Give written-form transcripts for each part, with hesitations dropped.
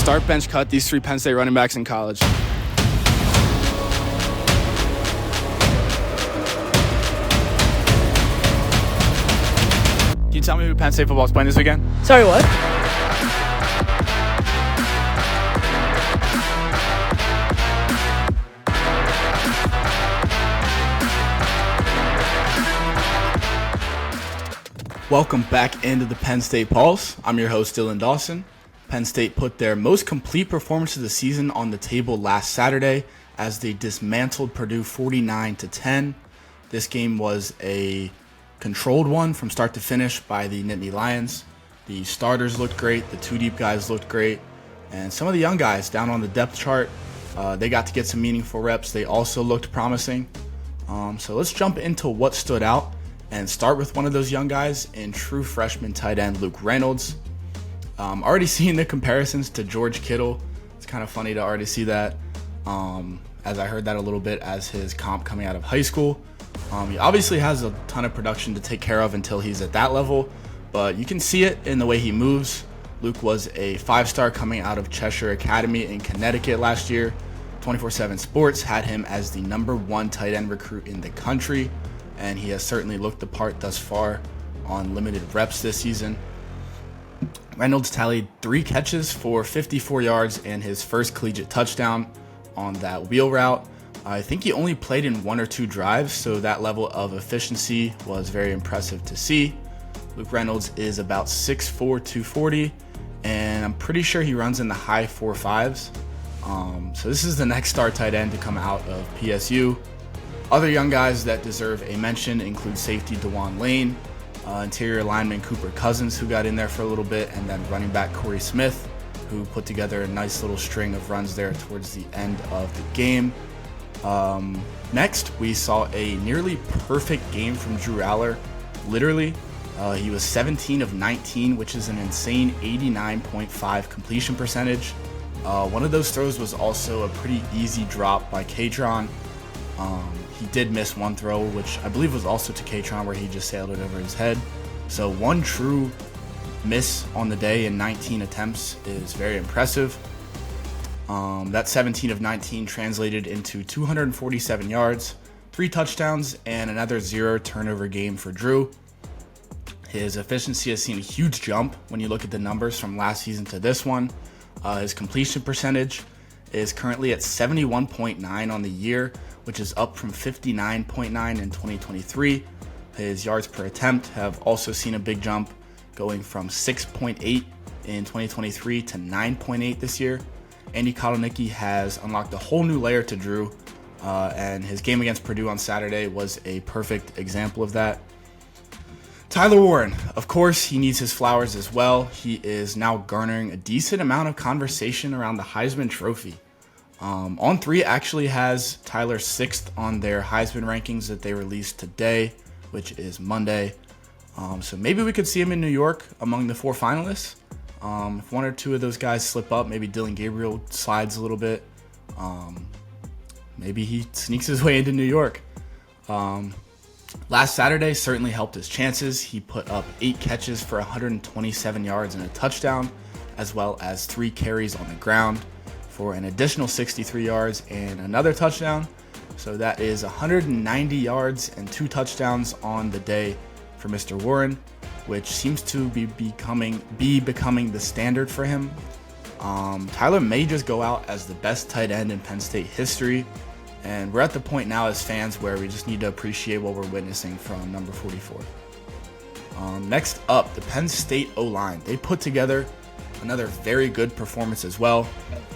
Start, bench, cut these 3 Penn State running backs in college. Can you tell me who Penn State football is playing this weekend? Sorry, what? Welcome back into the Penn State Pulse. I'm your host, Dawson. Penn State put their most complete performance of the season on the table last Saturday as they dismantled Purdue 49-10. This game was a controlled one from start to finish by the Nittany Lions. The starters looked great, the 2 deep guys looked great, and some of the young guys down on the depth chart, they got to get some meaningful reps. They also looked promising. So let's jump into what stood out and start with one of those young guys in true freshman tight end Luke Reynolds. Already seeing the comparisons to George Kittle. It's kind of funny to already see that, as I heard that a little bit as his comp coming out of high school. He obviously has a ton of production to take care of until he's at that level, but you can see it in the way he moves. Luke was a 5-star coming out of Cheshire Academy in Connecticut last year. 24/7 Sports had him as the #1 tight end recruit in the country, and he has certainly looked the part thus far on limited reps this season. Reynolds tallied 3 catches for 54 yards and his first collegiate touchdown on that wheel route. I think he only played in 1 or 2 drives, so that level of efficiency was very impressive to see. Luke Reynolds is about 6'4", 240, and I'm pretty sure he runs in the high 4.5s. So this is the next star tight end to come out of PSU. Other young guys that deserve a mention include safety Dewan Lane, interior lineman Cooper Cousins, who got in there for a little bit, and then running back Corey Smith, who put together a nice little string of runs there towards the end of the game. Next, we saw a nearly perfect game from Drew Allar. Literally, he was 17 of 19, which is an insane 89.5 completion percentage. One of those throws was also a pretty easy drop by Katron. He did miss one throw, which I believe was also to Katron, where he just sailed it over his head. So one true miss on the day in 19 attempts is very impressive. That 17 of 19 translated into 247 yards, 3 touchdowns, and another 0 turnover game for Drew. His efficiency has seen a huge jump when you look at the numbers from last season to this one. His completion percentage is currently at 71.9 on the year, which is up from 59.9 in 2023. His yards per attempt have also seen a big jump, going from 6.8 in 2023 to 9.8 this year. Andy Kotelnicki has unlocked a whole new layer to Drew, and his game against Purdue on Saturday was a perfect example of that. Tyler Warren, of course, he needs his flowers as well. He is now garnering a decent amount of conversation around the Heisman Trophy. On3 actually has Tyler 6th on their Heisman rankings that they released today, which is Monday. So maybe we could see him in New York among the 4 finalists. If 1 or 2 of those guys slip up, maybe Dylan Gabriel slides a little bit. Maybe he sneaks his way into New York. Last Saturday certainly helped his chances. He put up 8 catches for 127 yards and a touchdown, as well as 3 carries on the ground for an additional 63 yards and another touchdown. So that is 190 yards and 2 touchdowns on the day for Mr. Warren, which seems to be becoming the standard for him. Tyler may just go out as the best tight end in Penn State history, and we're at the point now as fans where we just need to appreciate what we're witnessing from number 44. Next up, the Penn State O-line. They put together another very good performance as well.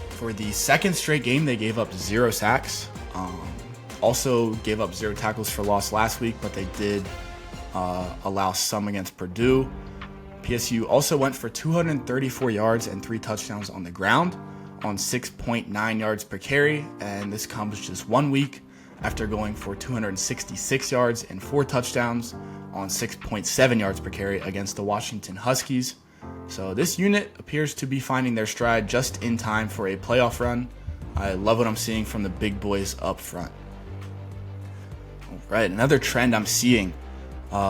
For the 2nd straight game, they gave up 0 sacks. Also gave up 0 tackles for loss last week, but they did allow some against Purdue. PSU also went for 234 yards and 3 touchdowns on the ground on 6.9 yards per carry, and this comes just 1 week after going for 266 yards and 4 touchdowns on 6.7 yards per carry against the Washington Huskies. So this unit appears to be finding their stride just in time for a playoff run. I love what I'm seeing from the big boys up front. All right, another trend I'm seeing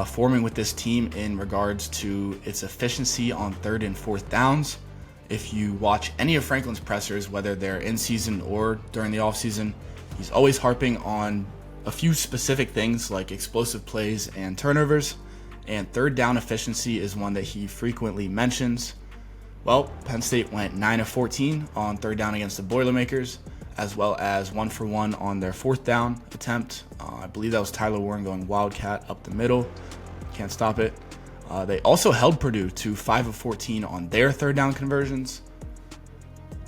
forming with this team in regards to its efficiency on 3rd and 4th downs If you watch any of Franklin's pressers, whether they're in season or during the offseason, he's always harping on a few specific things like explosive plays and turnovers, and third down efficiency is one that he frequently mentions. Well, Penn State went 9 of 14 on third down against the Boilermakers, as well as 1 for 1 on their fourth down attempt. I believe that was Tyler Warren going wildcat up the middle. Can't stop it. They also held Purdue to 5 of 14 on their third down conversions.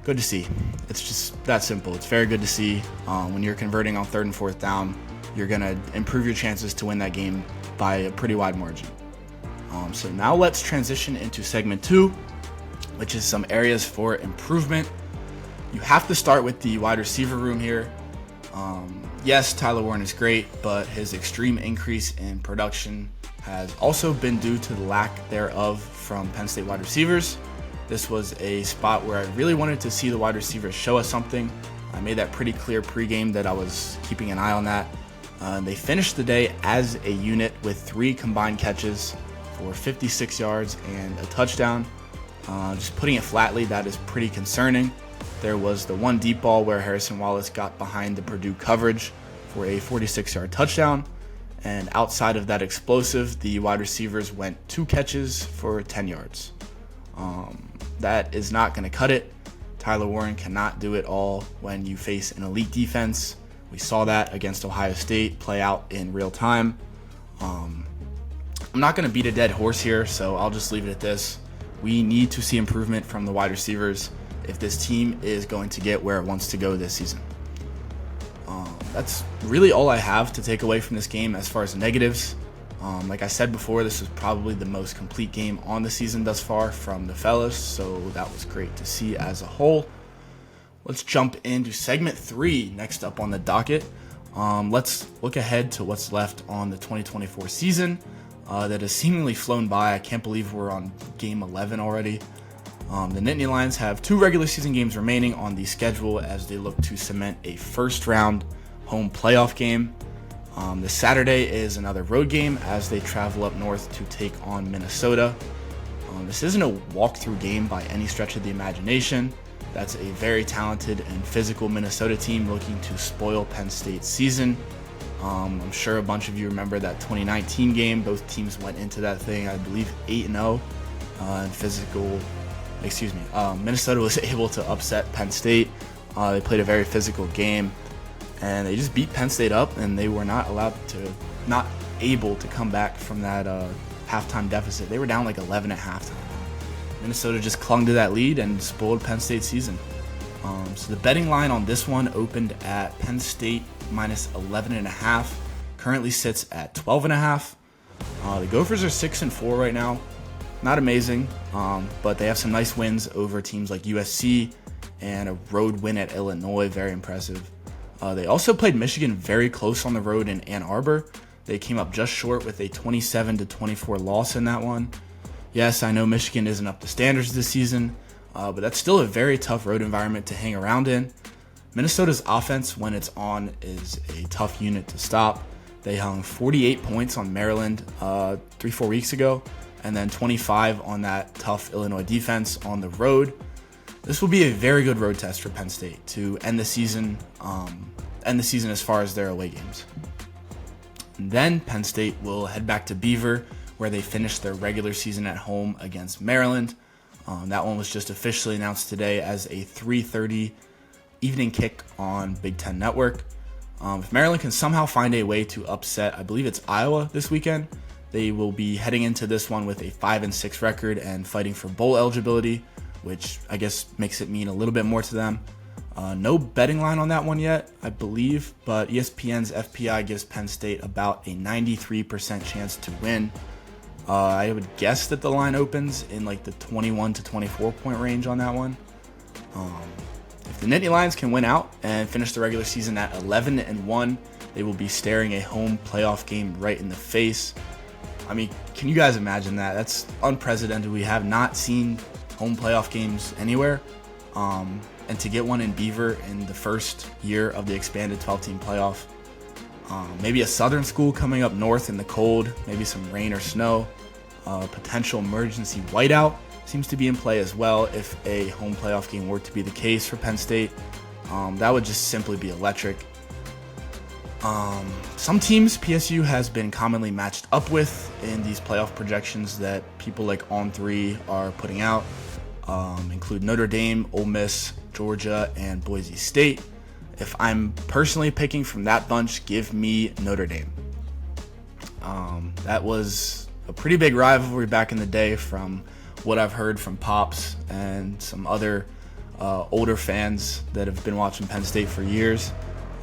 Good to see. It's just that simple. It's very good to see. When you're converting on third and fourth down, you're going to improve your chances to win that game by a pretty wide margin. So now let's transition into segment 2, which is some areas for improvement. You have to start with the wide receiver room here. Yes, Tyler Warren is great, but his extreme increase in production has also been due to the lack thereof from Penn State wide receivers. This was a spot where I really wanted to see the wide receivers show us something. I made that pretty clear pregame that I was keeping an eye on that. They finished the day as a unit with 3 combined catches for 56 yards and a touchdown. Just putting it flatly, that is pretty concerning. There was the one deep ball where Harrison Wallace got behind the Purdue coverage for a 46-yard touchdown. And outside of that explosive, the wide receivers went 2 catches for 10 yards. That is not going to cut it. Tyler Warren cannot do it all when you face an elite defense. We saw that against Ohio State play out in real time. I'm not going to beat a dead horse here, so I'll just leave it at this. We need to see improvement from the wide receivers if this team is going to get where it wants to go this season. That's really all I have to take away from this game as far as negatives. Like I said before, this was probably the most complete game on the season thus far from the fellas, so that was great to see as a whole. Let's jump into segment 3 next up on the docket. Let's look ahead to what's left on the 2024 season that has seemingly flown by. I can't believe we're on game 11 already. The Nittany Lions have 2 regular season games remaining on the schedule as they look to cement a first-round home playoff game. This Saturday is another road game as they travel up north to take on Minnesota. This isn't a walkthrough game by any stretch of the imagination. That's a very talented and physical Minnesota team looking to spoil Penn State's season. I'm sure a bunch of you remember that 2019 game. Both teams went into that thing, I believe, 8-0 in physical. Minnesota was able to upset Penn State. They played a very physical game, and they just beat Penn State up, and they were not able to come back from that halftime deficit. They were down like 11 at halftime. Minnesota just clung to that lead and spoiled Penn State's season. So the betting line on this one opened at Penn State minus 11.5. Currently sits at 12.5. The Gophers are 6-4 right now. Not amazing, but they have some nice wins over teams like USC and a road win at Illinois. Very impressive. They also played Michigan very close on the road in Ann Arbor. They came up just short with a 27-24 loss in that one. Yes, I know Michigan isn't up to standards this season, but that's still a very tough road environment to hang around in. Minnesota's offense, when it's on, is a tough unit to stop. They hung 48 points on Maryland 3-4 weeks ago, and then 25 on that tough Illinois defense on the road. This will be a very good road test for Penn State to end the season as far as their away games. And then Penn State will head back to Beaver, where they finished their regular season at home against Maryland. That one was just officially announced today as a 3:30 evening kick on Big Ten Network. If Maryland can somehow find a way to upset, I believe it's Iowa this weekend, they will be heading into this one with a 5-6 record and fighting for bowl eligibility, which I guess makes it mean a little bit more to them. No betting line on that one yet, I believe, but ESPN's FPI gives Penn State about a 93% chance to win. I would guess that the line opens in like the 21 to 24 point range on that one. If the Nittany Lions can win out and finish the regular season at 11-1, they will be staring a home playoff game right in the face. I mean, can you guys imagine that? That's unprecedented. We have not seen home playoff games anywhere. And to get one in Beaver in the first year of the expanded 12-team playoff. Maybe a southern school coming up north in the cold, maybe some rain or snow, potential emergency whiteout, seems to be in play as well. If a home playoff game were to be the case for Penn State, that would just simply be electric. Some teams PSU has been commonly matched up with in these playoff projections that people like On3 are putting out include Notre Dame, Ole Miss, Georgia, and Boise State. If I'm personally picking from that bunch, give me Notre Dame. That was a pretty big rivalry back in the day from what I've heard from Pops and some other older fans that have been watching Penn State for years.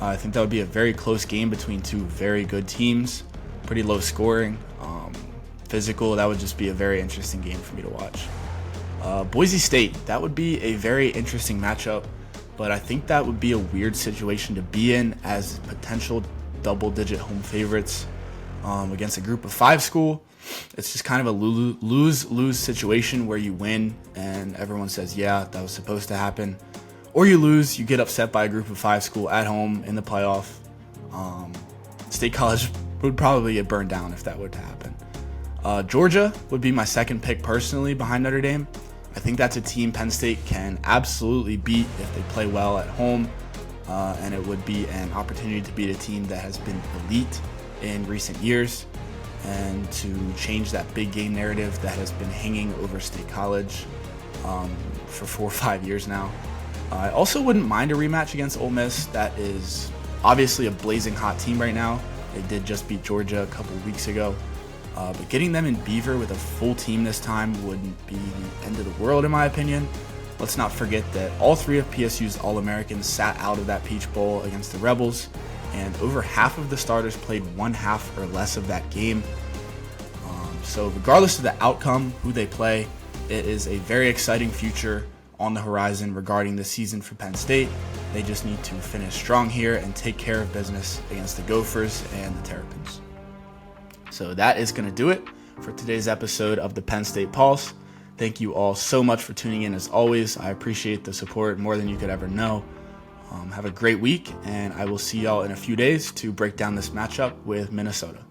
I think that would be a very close game between two very good teams, pretty low scoring, physical. That would just be a very interesting game for me to watch. Boise State, that would be a very interesting matchup, but I think that would be a weird situation to be in as potential double-digit home favorites against a group of 5 school. It's just kind of a lose-lose situation where you win and everyone says, yeah, that was supposed to happen. Or you lose, you get upset by a group of 5 school at home in the playoff. State College would probably get burned down if that were to happen. Georgia would be my second pick personally behind Notre Dame. I think that's a team Penn State can absolutely beat if they play well at home. And it would be an opportunity to beat a team that has been elite in recent years and to change that big game narrative that has been hanging over State College for 4 or 5 years now. I also wouldn't mind a rematch against Ole Miss. That is obviously a blazing hot team right now. They did just beat Georgia a couple weeks ago. But getting them in Beaver with a full team this time wouldn't be the end of the world in my opinion. Let's not forget that all 3 of PSU's All-Americans sat out of that Peach Bowl against the Rebels, and over half of the starters played 1/2 or less of that game. So regardless of the outcome, who they play, it is a very exciting future on the horizon regarding the season for Penn State. They just need to finish strong here and take care of business against the Gophers and the Terrapins. So that is going to do it for today's episode of the Penn State Pulse. Thank you all so much for tuning in as always. I appreciate the support more than you could ever know. Have a great week, and I will see y'all in a few days to break down this matchup with Minnesota.